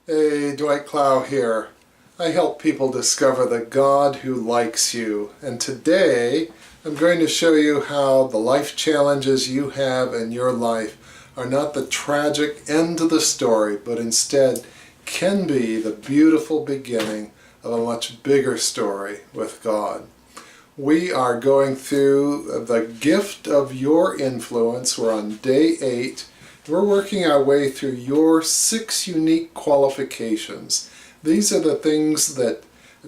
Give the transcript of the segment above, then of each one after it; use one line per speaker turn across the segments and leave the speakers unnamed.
Hey, Dwight Clow here. I help people discover the God who likes you, and today I'm going to show you how the life challenges you have in your life are not the tragic end to the story, but instead can be the beautiful beginning of a much bigger story with God. We are going through the gift of your influence. We're on day 8. We're working our way through your 6 unique qualifications. These are the things that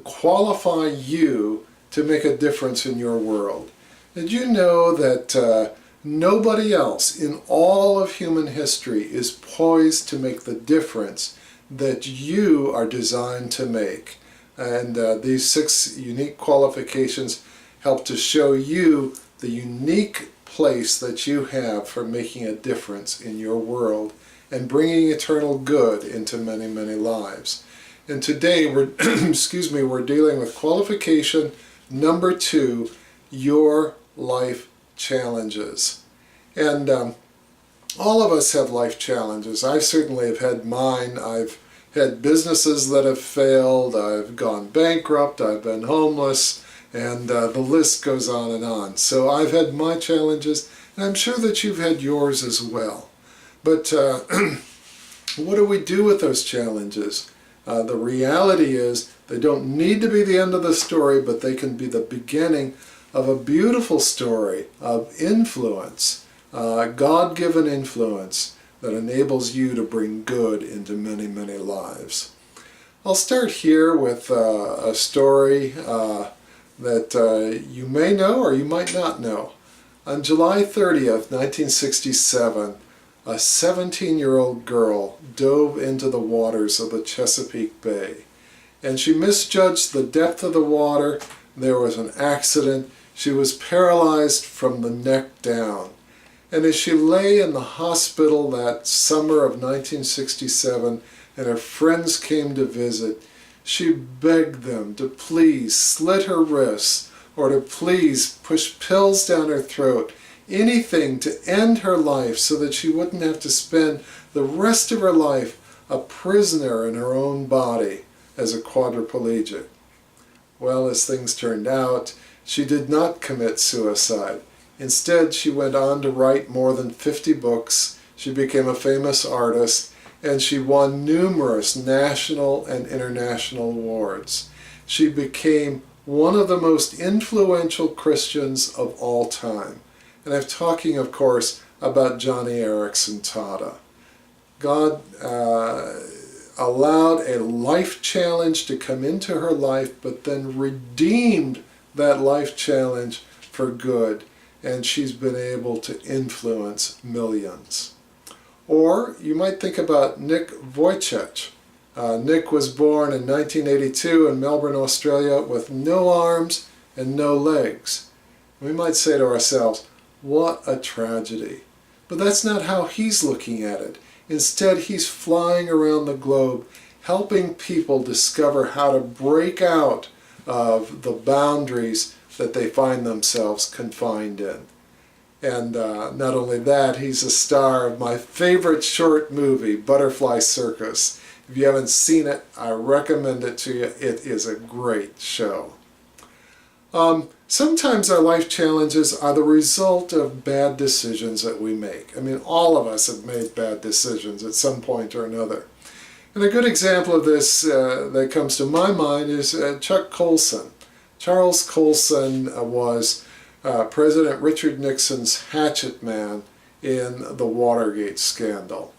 qualify you to make a difference in your world. Did you know that nobody else in all of human history is poised to make the difference that you are designed to make? And these 6 unique qualifications help to show you the unique place that you have for making a difference in your world and bringing eternal good into many, many lives. And today we're we're dealing with qualification number 2, your life challenges. And all of us have life challenges. I certainly have had mine. I've had businesses that have failed. I've gone bankrupt. I've been homeless. And the list goes on and on. So I've had my challenges, and I'm sure that you've had yours as well. But what do we do with those challenges? The reality is they don't need to be the end of the story, but they can be the beginning of a beautiful story of influence, God-given influence that enables you to bring good into many, many lives. I'll start here with a story that you may know or you might not know. On July 30th, 1967, a 17-year-old girl dove into the waters of the Chesapeake Bay. And she misjudged the depth of the water. There was an accident. She was paralyzed from the neck down. And as she lay in the hospital that summer of 1967 and her friends came to visit, she begged them to please slit her wrists or to please push pills down her throat, anything to end her life so that she wouldn't have to spend the rest of her life a prisoner in her own body as a quadriplegic. Well, as things turned out, she did not commit suicide. Instead, she went on to write more than 50 books. She became a famous artist, and she won numerous national and international awards. She became one of the most influential Christians of all time. And I'm talking, of course, about Joni Eareckson Tada. God allowed a life challenge to come into her life, but then redeemed that life challenge for good. And she's been able to influence millions. Or you might think about Nick Vujicic. Nick was born in 1982 in Melbourne, Australia, with no arms and no legs. We might say to ourselves, what a tragedy. But that's not how he's looking at it. Instead, he's flying around the globe, helping people discover how to break out of the boundaries that they find themselves confined in. And not only that, he's a star of my favorite short movie, Butterfly Circus. If you haven't seen it, I recommend it to you. It is a great show. Sometimes our life challenges are the result of bad decisions that we make. I mean, all of us have made bad decisions at some point or another. And a good example of this that comes to my mind is Chuck Colson. Charles Colson was President Richard Nixon's hatchet man in the Watergate scandal.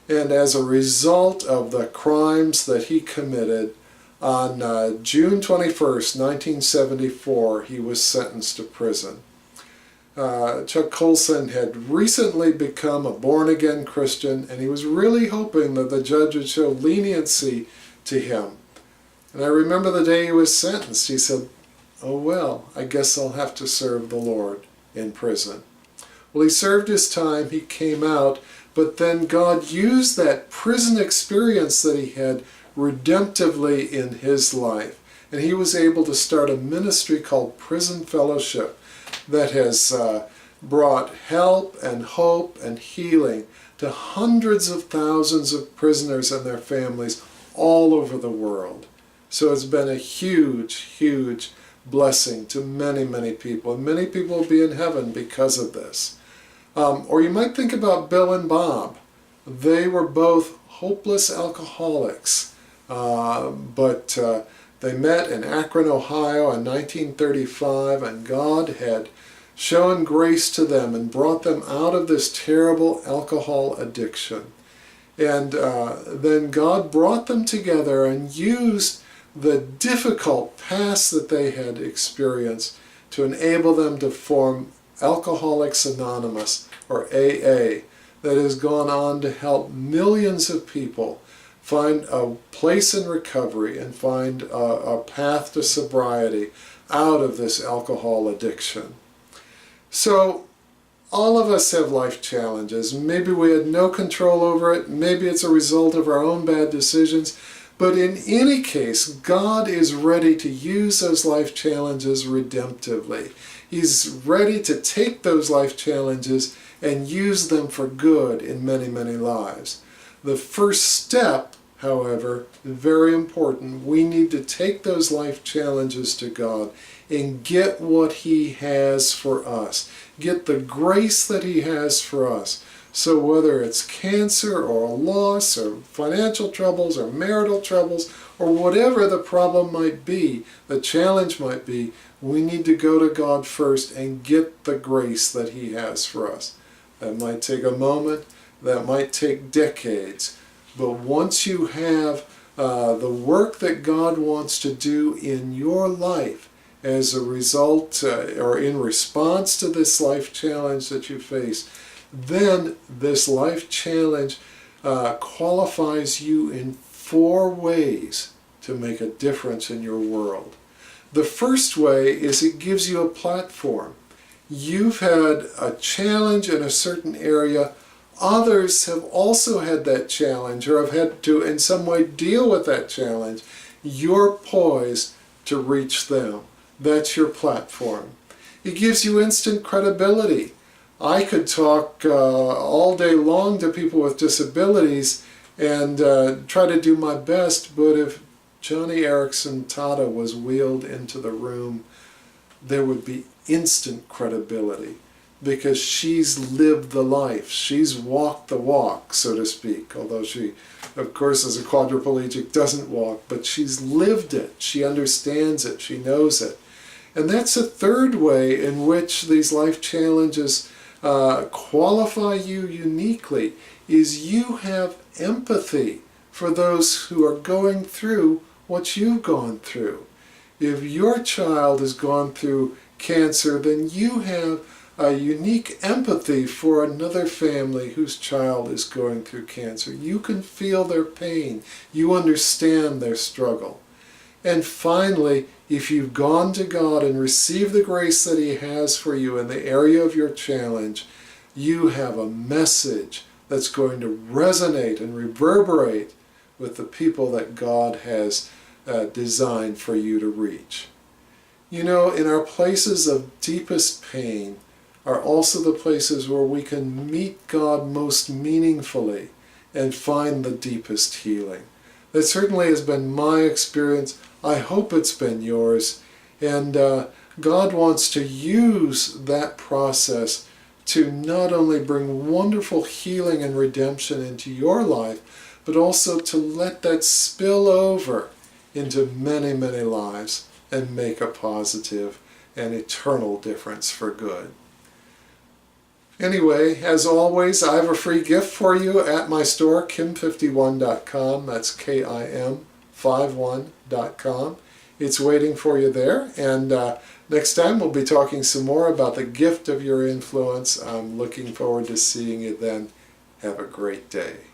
And as a result of the crimes that he committed, on June 21st, 1974, he was sentenced to prison. Chuck Colson had recently become a born-again Christian, and he was really hoping that the judge would show leniency to him. And I remember the day he was sentenced, he said, "Oh well, I guess I'll have to serve the Lord in prison." Well, he served his time, he came out, but then God used that prison experience that he had redemptively in his life. And he was able to start a ministry called Prison Fellowship that has brought help and hope and healing to hundreds of thousands of prisoners and their families all over the world. So it's been a huge, huge blessing to many, many people. And many people will be in heaven because of this. Or you might think about Bill and Bob. They were both hopeless alcoholics, but they met in Akron, Ohio in 1935, and God had shown grace to them and brought them out of this terrible alcohol addiction. And then God brought them together and used the difficult past that they had experienced to enable them to form Alcoholics Anonymous, or AA, that has gone on to help millions of people find a place in recovery and find a path to sobriety out of this alcohol addiction. So all of us have life challenges. Maybe we had no control over it. Maybe it's a result of our own bad decisions. But in any case, God is ready to use those life challenges redemptively. He's ready to take those life challenges and use them for good in many, many lives. The first step, however, is very important. We need to take those life challenges to God and get what He has for us. Get the grace that He has for us. So whether it's cancer or a loss or financial troubles or marital troubles or whatever the problem might be, the challenge might be, we need to go to God first and get the grace that He has for us. That might take a moment, that might take decades, but once you have the work that God wants to do in your life as a result or in response to this life challenge that you face, then this life challenge qualifies you in 4 ways to make a difference in your world. The first way is it gives you a platform. You've had a challenge in a certain area. Others have also had that challenge or have had to in some way deal with that challenge. You're poised to reach them. That's your platform. It gives you instant credibility. I could talk all day long to people with disabilities and try to do my best, but if Johnny Erickson Tata was wheeled into the room, there would be instant credibility because she's lived the life. She's walked the walk, so to speak, although she, of course, as a quadriplegic doesn't walk, but she's lived it. She understands it. She knows it. And that's a third way in which these life challenges qualify you uniquely, is you have empathy for those who are going through what you've gone through. If your child has gone through cancer, then you have a unique empathy for another family whose child is going through cancer. You can feel their pain. You understand their struggle. And finally, if you've gone to God and received the grace that He has for you in the area of your challenge, you have a message that's going to resonate and reverberate with the people that God has designed for you to reach. You know, in our places of deepest pain are also the places where we can meet God most meaningfully and find the deepest healing. That certainly has been my experience. I hope it's been yours. And God wants to use that process to not only bring wonderful healing and redemption into your life, but also to let that spill over into many, many lives and make a positive and eternal difference for good. Anyway, as always, I have a free gift for you at my store, kim51.com. That's KIM51.com. It's waiting for you there. And next time we'll be talking some more about the gift of your influence. I'm looking forward to seeing you then. Have a great day.